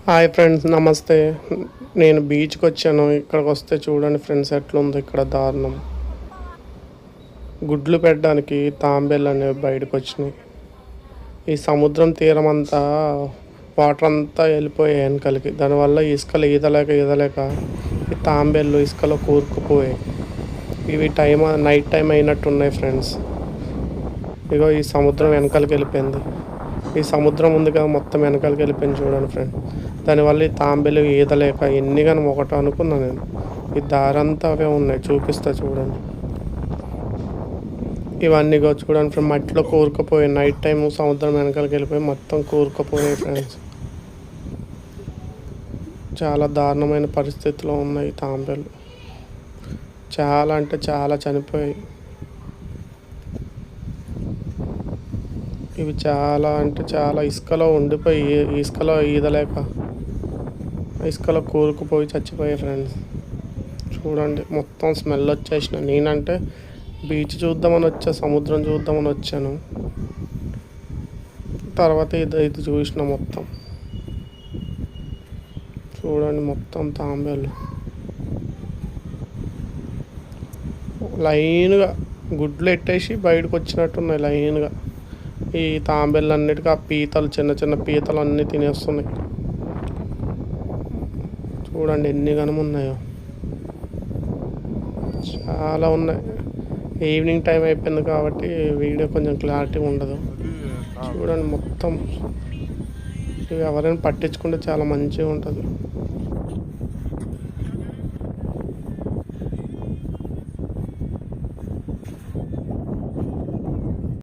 Hi friends, నమస్తే. నేను బీచ్కి వచ్చాను. ఇక్కడికి వస్తే చూడండి ఫ్రెండ్స్, ఎట్లుంది ఇక్కడ దారుణం. గుడ్లు పెట్టడానికి తాంబేలు అనేవి బయటకు వచ్చినాయి. ఈ సముద్రం తీరం అంతా వాటర్ అంతా వెళ్ళిపోయాయి వెనకలికి. దానివల్ల ఇసుకలు ఈదలేక ఈ తాంబేళ్ళు ఇసుకలో కూరుకుపోయాయి. ఇవి నైట్ టైం అయినట్టున్నాయి ఫ్రెండ్స్. ఇగో ఈ సముద్రం వెనకాలకి వెళ్ళిపోయింది. ఈ సముద్రం ఉంది కదా, మొత్తం వెనకాలకి వెళ్ళిపోయింది చూడండి ఫ్రెండ్. దానివల్ల ఈ తాంబేలు ఈదలేక ఎన్ని కానీ ఒకటి అనుకున్నా నేను. ఈ దారంతా అవే ఉన్నాయి, చూపిస్తా చూడండి. ఇవన్నీ చూడండి ఫ్రెండ్, మట్టిలో కూరుకుపోయాయి. నైట్ టైం సముద్రం వెనకాలకి వెళ్ళిపోయి మొత్తం కూరుకుపోయాయి ఫ్రెండ్స్. చాలా దారుణమైన పరిస్థితిలో ఉన్నాయి తాంబేలు. చాలా అంటే చాలా చనిపోయాయి. ఇవి చాలా అంటే చాలా ఇసుకలో ఉండిపోయి, ఇసుకలో ఈదలేక ఇసుకలో కూరుకుపోయి చచ్చిపోయాయి ఫ్రెండ్స్. చూడండి మొత్తం స్మెల్ వచ్చేసిన. నేనంటే బీచ్ చూద్దామని వచ్చా, సముద్రం చూద్దామని వచ్చాను. తర్వాత ఇది చూసిన మొత్తం. చూడండి మొత్తం తాంబేలు లైన్గా గుడ్లు ఎట్టేసి బయటకు వచ్చినట్టున్నాయి లైన్గా. ఈ తాంబేళ్ళు అన్నిటికీ ఆ పీతలు, చిన్న చిన్న పీతలు అన్నీ తినేస్తున్నాయి. చూడండి ఎన్ని గనం ఉన్నాయో, చాలా ఉన్నాయి. ఈవినింగ్ టైం అయిపోయింది కాబట్టి వీడియో కొంచెం క్లారిటీ ఉండదు. చూడండి మొత్తం. ఇవి ఎవరైనా పట్టించుకుంటే చాలా మంచిగా ఉంటుంది.